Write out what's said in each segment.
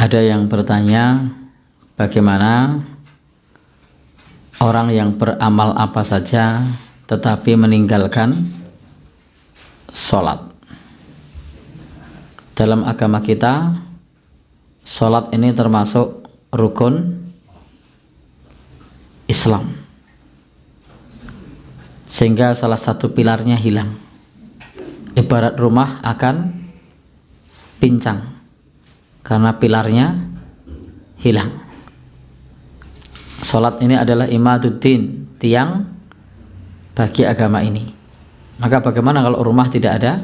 Ada yang bertanya, bagaimana orang yang beramal apa saja tetapi meninggalkan sholat? Dalam agama kita, sholat ini termasuk rukun Islam, sehingga salah satu pilarnya hilang. Ibarat rumah akan pincang karena pilarnya hilang. Sholat ini adalah imaduddin, tiang bagi agama ini. Maka bagaimana kalau rumah tidak ada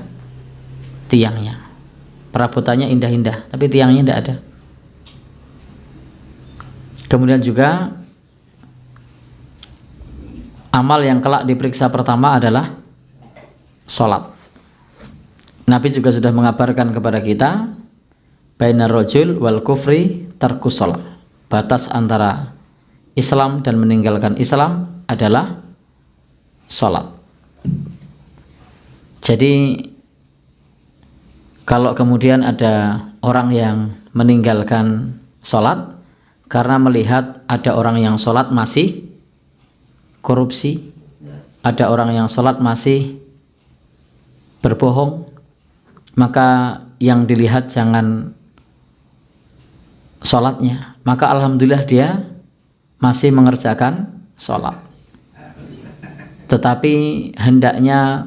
tiangnya? Perabotannya indah-indah, tapi tiangnya tidak ada. Kemudian juga amal yang kelak diperiksa pertama adalah sholat. Nabi juga sudah mengabarkan kepada kita, bainar rajul wal kufri tarkus sholat. Batas antara Islam dan meninggalkan Islam adalah sholat. Jadi kalau kemudian ada orang yang meninggalkan sholat karena melihat ada orang yang sholat masih korupsi, ada orang yang sholat masih berbohong, maka yang dilihat jangan sholatnya, maka alhamdulillah dia masih mengerjakan sholat. Tetapi hendaknya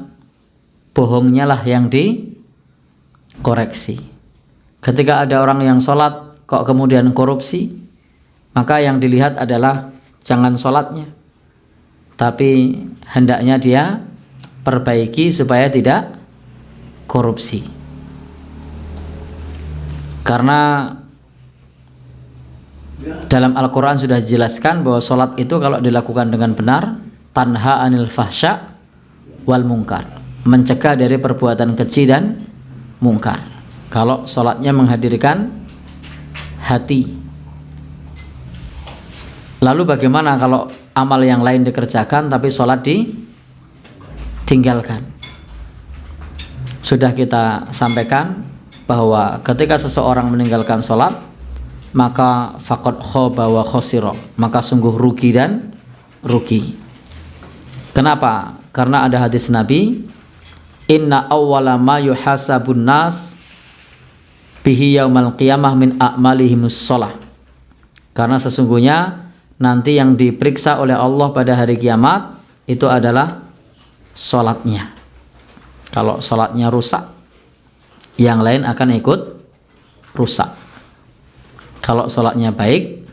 bohongnya lah yang dikoreksi. Ketika ada orang yang sholat kok kemudian korupsi, maka yang dilihat adalah jangan sholatnya, tapi hendaknya dia perbaiki supaya tidak korupsi. Karena dalam Al-Quran sudah dijelaskan bahwa sholat itu kalau dilakukan dengan benar, tanha anil fahsya wal mungkar, mencegah dari perbuatan keji dan mungkar. Kalau sholatnya menghadirkan hati. Lalu bagaimana kalau amal yang lain dikerjakan tapi sholat ditinggalkan? Sudah kita sampaikan bahwa ketika seseorang meninggalkan sholat, maka faqad khaba wa khasira, maka sungguh rugi dan rugi. Kenapa? Karena ada hadis Nabi, inna awwala ma yuhasabun nas bihi yaumal qiyamah min a'malihimus shalah. Karena sesungguhnya nanti yang diperiksa oleh Allah pada hari kiamat itu adalah sholatnya. Kalau sholatnya rusak, yang lain akan ikut rusak. Kalau sholatnya baik,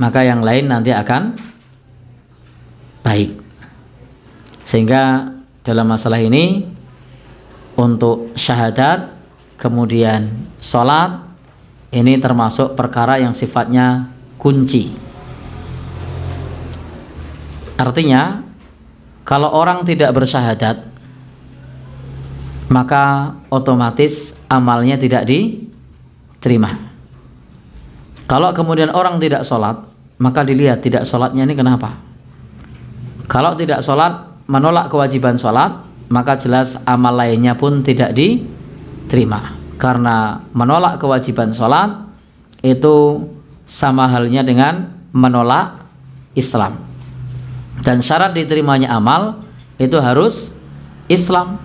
maka yang lain nanti akan baik. Sehingga dalam masalah ini, untuk syahadat, kemudian sholat, ini termasuk perkara yang sifatnya kunci. Artinya, kalau orang tidak bersyahadat, maka otomatis amalnya tidak diterima. Kalau kemudian orang tidak sholat, maka dilihat tidak sholatnya ini kenapa. Kalau tidak sholat, menolak kewajiban sholat, maka jelas amal lainnya pun tidak diterima. Karena menolak kewajiban sholat itu sama halnya dengan menolak Islam. Dan syarat diterimanya amal itu harus Islam.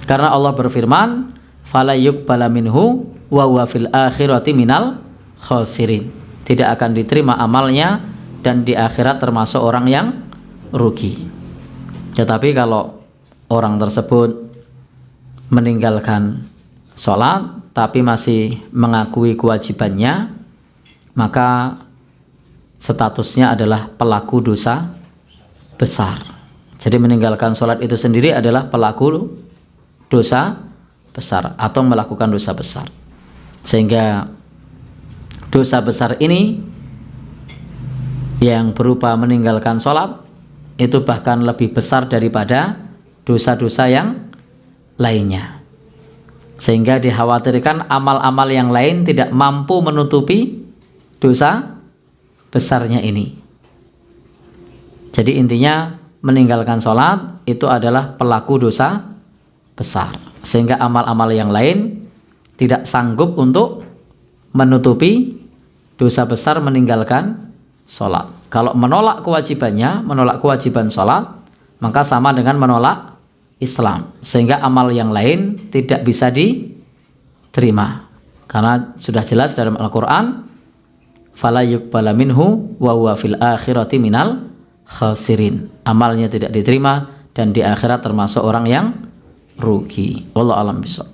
Karena Allah berfirman, fala yuqbala minhu wa huwa fil akhirati minal khasirin. Tidak akan diterima amalnya dan di akhirat termasuk orang yang rugi. Tetapi kalau orang tersebut meninggalkan sholat tapi masih mengakui kewajibannya, maka statusnya adalah pelaku dosa besar. Jadi meninggalkan sholat itu sendiri adalah pelaku dosa besar atau melakukan dosa besar. Sehingga dosa besar ini yang berupa meninggalkan sholat itu bahkan lebih besar daripada dosa-dosa yang lainnya. Sehingga dikhawatirkan amal-amal yang lain tidak mampu menutupi dosa besarnya ini. Jadi intinya meninggalkan sholat itu adalah pelaku dosa besar. Sehingga amal-amal yang lain tidak sanggup untuk menutupi dosa besar meninggalkan sholat. Kalau menolak kewajibannya, menolak kewajiban sholat, maka sama dengan menolak Islam, sehingga amal yang lain tidak bisa diterima. Karena sudah jelas dalam Al-Quran, fala yuqbala minhu wa huwa fil akhirati minal khasirin. Amalnya tidak diterima dan di akhirat termasuk orang yang rugi. Wallahu a'lam bishawab.